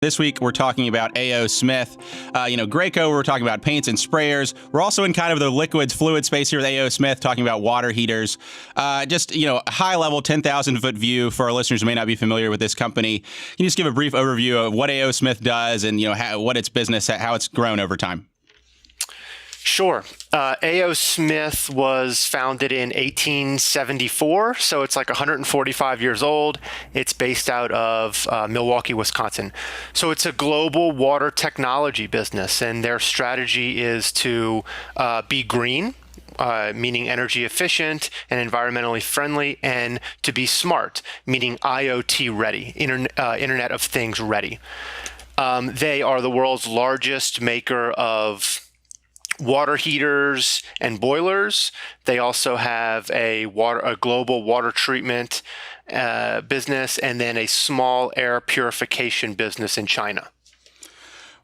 This week, we're talking about A.O. Smith. Graco, we're talking about paints and sprayers. We're also in kind of the liquids, fluid space here with A.O. Smith, talking about water heaters. High-level 10,000-foot view for our listeners who may not be familiar with this company. Can you just give a brief overview of what A.O. Smith does and, what its business, how it's grown over time? Sure. A.O. Smith was founded in 1874, so it's like 145 years old. It's based out of Milwaukee, Wisconsin. So it's a global water technology business, and their strategy is to be green, meaning energy efficient and environmentally friendly, and to be smart, meaning IoT ready, Internet of Things ready. They are the world's largest maker of water heaters and boilers. They also have a global water treatment business, and then a small air purification business in China.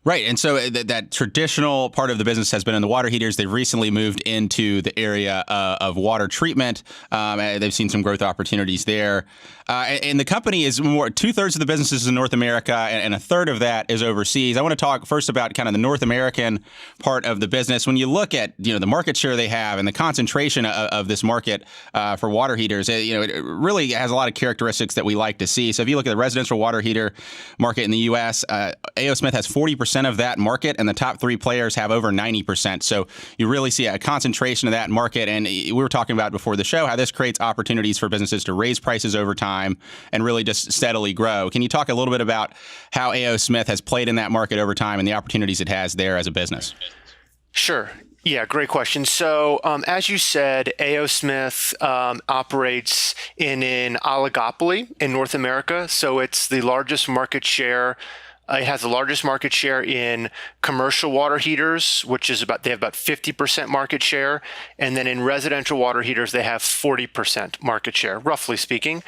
Right. And so that traditional part of the business has been in the water heaters. They've recently moved into the area of water treatment. They've seen some growth opportunities there. And the company is more 2/3 of the business is in North America, and a third of that is overseas. I want to talk first about kind of the North American part of the business. When you look at the market share they have and the concentration of this market for water heaters, it really has a lot of characteristics that we like to see. So if you look at the residential water heater market in the U.S., A.O. Smith has 40% of that market, and the top three players have over 90%. So you really see a concentration of that market. And we were talking about before the show how this creates opportunities for businesses to raise prices over time and really just steadily grow. Can you talk a little bit about how A.O. Smith has played in that market over time and the opportunities it has there as a business? Sure. Yeah, great question. So as you said, A.O. Smith operates in an oligopoly in North America. So it's the largest market share. It has the largest market share in commercial water heaters, they have about 50% market share. And then in residential water heaters, they have 40% market share, roughly speaking.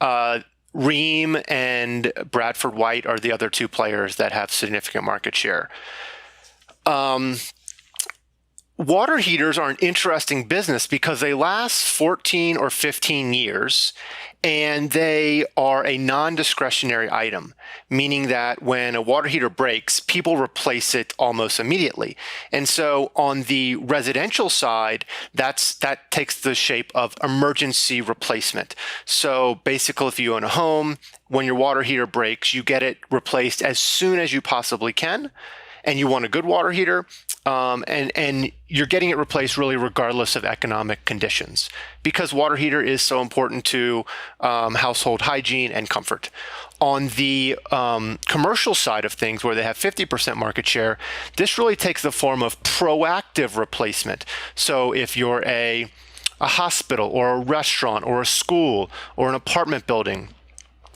Rheem and Bradford White are the other two players that have significant market share. Water heaters are an interesting business because they last 14 or 15 years, and they are a non-discretionary item, meaning that when a water heater breaks, people replace it almost immediately. And so on the residential side, that takes the shape of emergency replacement. So basically, if you own a home, when your water heater breaks, you get it replaced as soon as you possibly can, and you want a good water heater, and you're getting it replaced really regardless of economic conditions, because water heater is so important to household hygiene and comfort. On the commercial side of things, where they have 50% market share, this really takes the form of proactive replacement. So if you're a hospital or a restaurant or a school or an apartment building,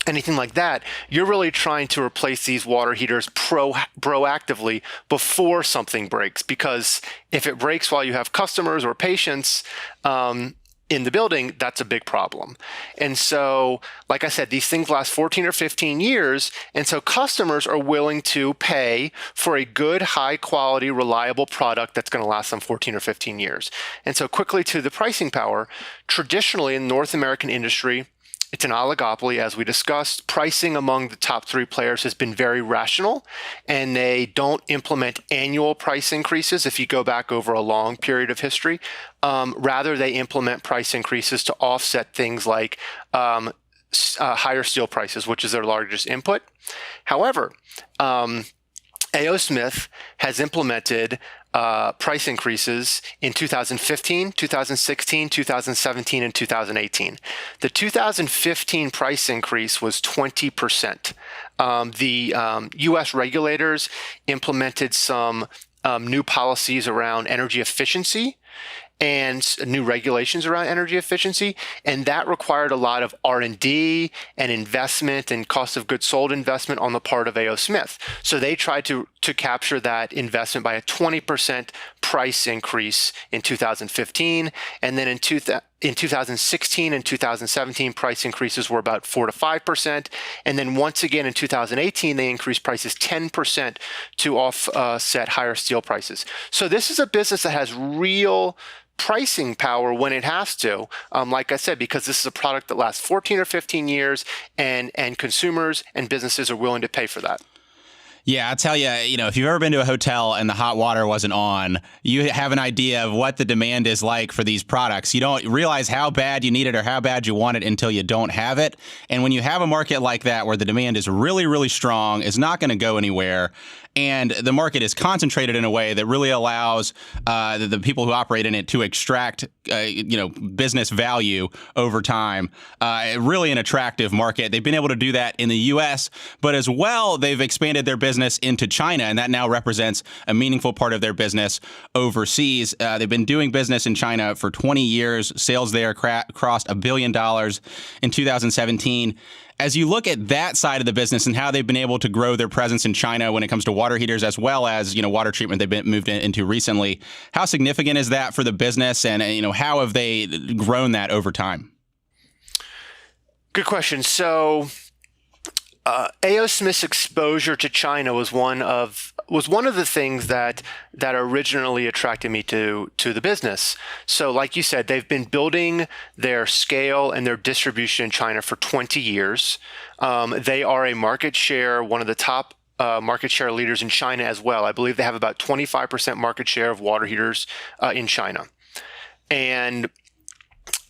anything like that, you're really trying to replace these water heaters proactively before something breaks, because if it breaks while you have customers or patients in the building, that's a big problem. And so, like I said, these things last 14 or 15 years, and so customers are willing to pay for a good, high-quality, reliable product that's going to last them 14 or 15 years. And so quickly to the pricing power, traditionally in the North American industry, it's an oligopoly, as we discussed. Pricing among the top three players has been very rational, and they don't implement annual price increases if you go back over a long period of history. Rather, they implement price increases to offset things like higher steel prices, which is their largest input. However, A.O. Smith has implemented price increases in 2015, 2016, 2017, and 2018. The 2015 price increase was 20%. The U.S. regulators implemented some new policies around energy efficiency and new regulations around energy efficiency, and that required a lot of R&D and investment and cost of goods sold investment on the part of A.O. Smith. So they tried to capture that investment by a 20% price increase in 2015, and then in 2016 and 2017, price increases were about 4 to 5%. And then once again in 2018, they increased prices 10% to offset higher steel prices. So this is a business that has real pricing power when it has to, like I said, because this is a product that lasts 14 or 15 years, and consumers and businesses are willing to pay for that. Yeah, I'll tell you, if you've ever been to a hotel and the hot water wasn't on, you have an idea of what the demand is like for these products. You don't realize how bad you need it or how bad you want it until you don't have it. And when you have a market like that where the demand is really, really strong, is not going to go anywhere, and the market is concentrated in a way that really allows the people who operate in it to extract, business value over time. Really an attractive market. They've been able to do that in the U.S., but as well, they've expanded their business into China, and that now represents a meaningful part of their business overseas. They've been doing business in China for 20 years. Sales there crossed $1 billion in 2017. As you look at that side of the business and how they've been able to grow their presence in China when it comes to water heaters, as well as water treatment they've been moved into recently, how significant is that for the business, and how have they grown that over time? Good question. So, A.O. Smith's exposure to China was one of the things that originally attracted me to the business. So like you said, they've been building their scale and their distribution in China for 20 years. They are one of the top market share leaders in China as well. I believe they have about 25% market share of water heaters in China. And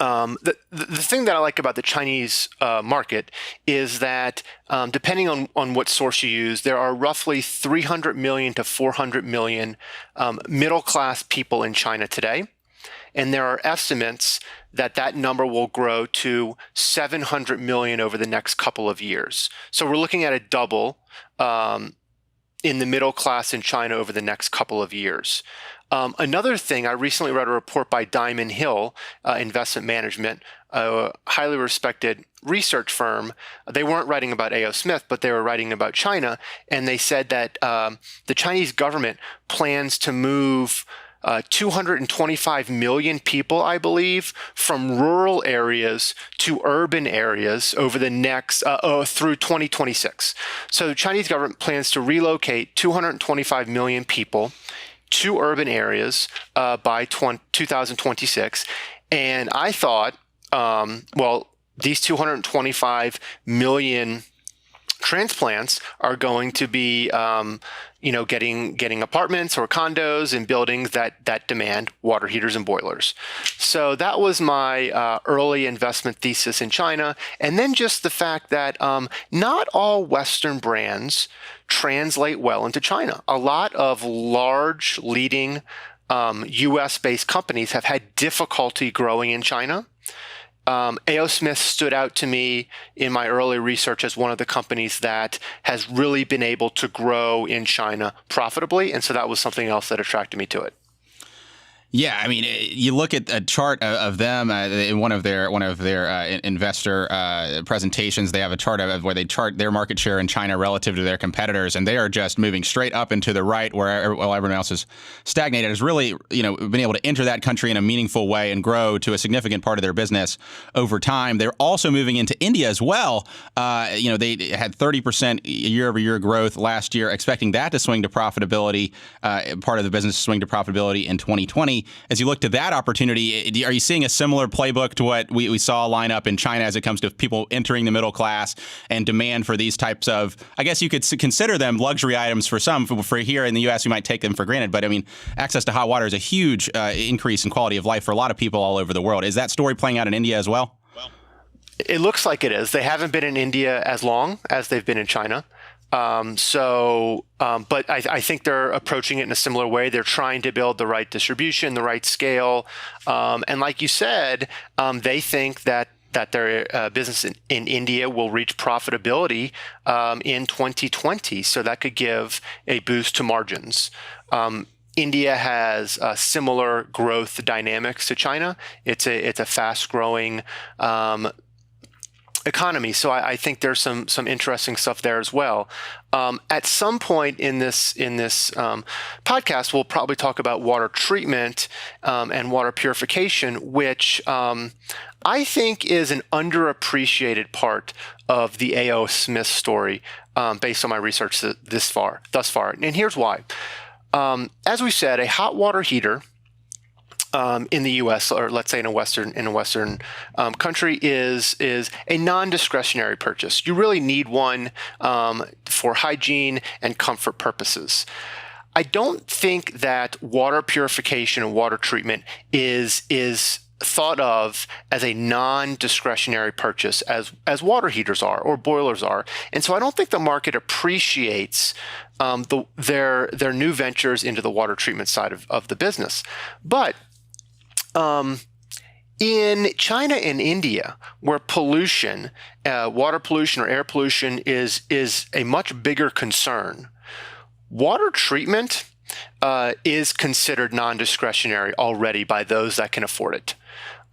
the thing that I like about the Chinese market is that depending on what source you use, there are roughly 300 million to 400 million middle-class people in China today. And there are estimates that number will grow to 700 million over the next couple of years. So we're looking at a double in the middle class in China over the next couple of years. Another thing, I recently read a report by Diamond Hill Investment Management, a highly respected research firm. They weren't writing about A.O. Smith, but they were writing about China. And they said that the Chinese government plans to move 225 million people, I believe, from rural areas to urban areas over the next through 2026. So the Chinese government plans to relocate 225 million people to urban areas by 2026. And I thought, these 225 million transplants are going to be, getting apartments or condos and buildings that demand water heaters and boilers. So that was my early investment thesis in China. And then just the fact that not all Western brands translate well into China. A lot of large leading US-based companies have had difficulty growing in China. A.O. Smith stood out to me in my early research as one of the companies that has really been able to grow in China profitably. And so that was something else that attracted me to it. Yeah, I mean, you look at a chart of them in one of their investor presentations. They have a chart of where they chart their market share in China relative to their competitors, and they are just moving straight up and to the right, while everyone else is stagnated. Has really, been able to enter that country in a meaningful way and grow to a significant part of their business over time. They're also moving into India as well. They had 30% year-over-year growth last year, expecting that to swing to profitability. Part of the business to swing to profitability in 2020. As you look to that opportunity, are you seeing a similar playbook to what we saw line up in China as it comes to people entering the middle class and demand for these types of, I guess you could consider them luxury items for some. For here in the U.S., we might take them for granted. But I mean, access to hot water is a huge increase in quality of life for a lot of people all over the world. Is that story playing out in India as well? It looks like it is. They haven't been in India as long as they've been in China. But I think they're approaching it in a similar way. They're trying to build the right distribution, the right scale. And like you said, they think that their business in India will reach profitability in 2020. So that could give a boost to margins. India has similar growth dynamics to China. It's a fast-growing economy. So I think there's some interesting stuff there as well. At some point in this podcast, we'll probably talk about water treatment and water purification, which I think is an underappreciated part of the A.O. Smith story based on my research thus far. And here's why. As we said, a hot water heater in the U.S. or let's say in a Western country is a non-discretionary purchase. You really need one for hygiene and comfort purposes. I don't think that water purification and water treatment is thought of as a non-discretionary purchase as water heaters are or boilers are. And so I don't think the market appreciates their new ventures into the water treatment side of the business. But in China and India, where pollution, water pollution or air pollution is a much bigger concern, water treatment is considered non-discretionary already by those that can afford it.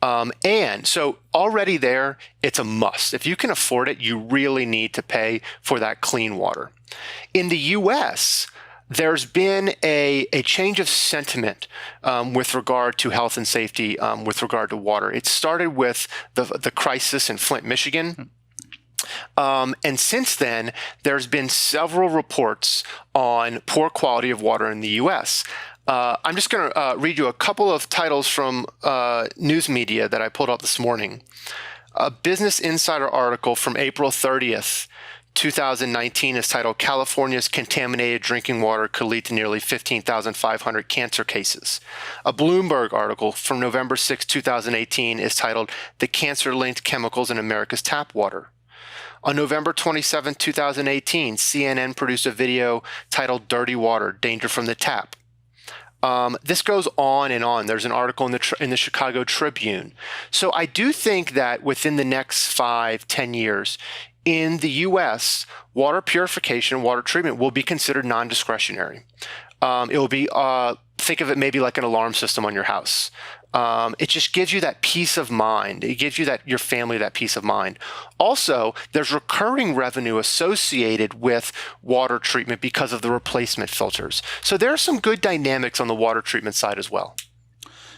And so already there, it's a must. If you can afford it, you really need to pay for that clean water. In the U.S., there's been a change of sentiment with regard to health and safety with regard to water. It started with the crisis in Flint, Michigan. And since then, there's been several reports on poor quality of water in the U.S. I'm just going to read you a couple of titles from news media that I pulled out this morning. A Business Insider article from April 30th, 2019 is titled, "California's Contaminated Drinking Water Could Lead to Nearly 15,500 Cancer Cases." A Bloomberg article from November 6, 2018 is titled, "The Cancer-Linked Chemicals in America's Tap Water." On November 27, 2018, CNN produced a video titled "Dirty Water, Danger from the Tap." This goes on and on. There's an article in the Chicago Tribune. So I do think that within the next 5-10 years, in the U.S., water purification, water treatment will be considered non-discretionary. It will be, think of it maybe like an alarm system on your house. It just gives you that peace of mind. It gives you your family that peace of mind. Also, there's recurring revenue associated with water treatment because of the replacement filters. So there are some good dynamics on the water treatment side as well.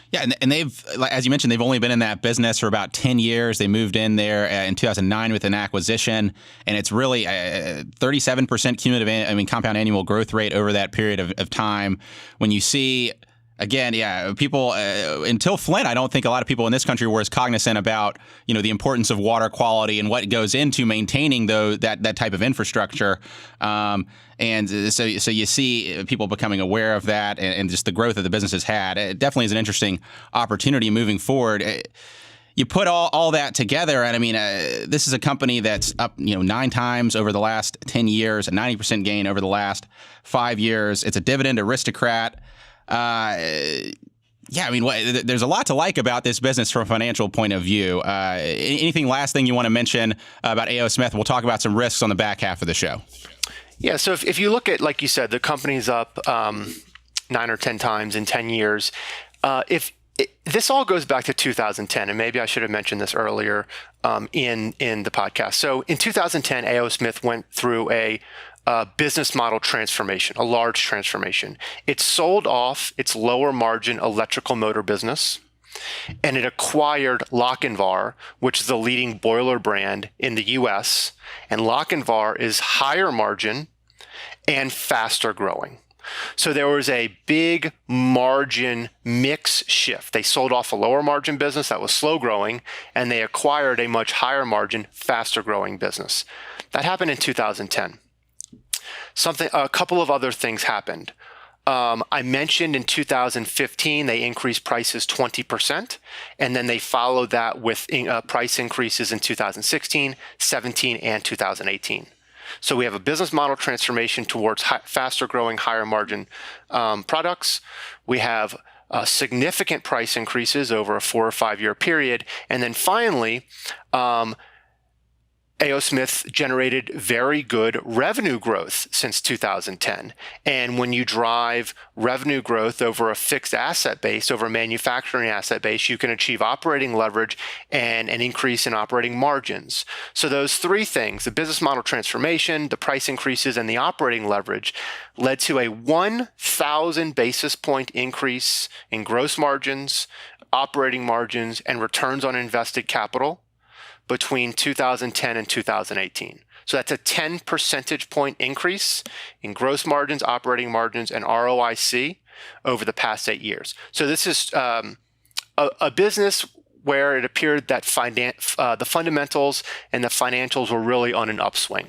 Yeah, and they've, as you mentioned, they've only been in that business for about 10 years. They moved in there in 2009 with an acquisition, and it's really 37% cumulative, compound annual growth rate over that period of time. When you see, again, people until Flint, I don't think a lot of people in this country were as cognizant about the importance of water quality and what goes into maintaining that type of infrastructure. And so you see people becoming aware of that and just the growth that the business has had. It definitely is an interesting opportunity moving forward. You put all that together, and this is a company that's up 9 times over the last 10 years, a 90% gain over the last 5 years. It's a Dividend Aristocrat. There's a lot to like about this business from a financial point of view. Anything last thing you want to mention about A.O. Smith? We'll talk about some risks on the back half of the show. Yeah, so if you look at, like you said, the company's up 9 or 10 times in 10 years. This all goes back to 2010, and maybe I should have mentioned this earlier in the podcast. So in 2010, A.O. Smith went through a business model transformation, a large transformation. It sold off its lower margin electrical motor business, and it acquired Lochinvar, which is the leading boiler brand in the U.S. And Lochinvar is higher margin and faster growing. So there was a big margin mix shift. They sold off a lower margin business that was slow growing, and they acquired a much higher margin, faster growing business. That happened in 2010. A couple of other things happened. I mentioned in 2015, they increased prices 20%, and then they followed that with price increases in 2016, 17, and 2018. So we have a business model transformation towards faster growing, higher margin products. We have significant price increases over a 4 or 5 year period. And then finally, A.O. Smith generated very good revenue growth since 2010. And when you drive revenue growth over a fixed asset base, over a manufacturing asset base, you can achieve operating leverage and an increase in operating margins. So those 3 things, the business model transformation, the price increases, and the operating leverage, led to a 1,000 basis point increase in gross margins, operating margins, and returns on invested capital between 2010 and 2018. So that's a 10 percentage point increase in gross margins, operating margins, and ROIC over the past 8 years. So this is a business where it appeared that the fundamentals and the financials were really on an upswing.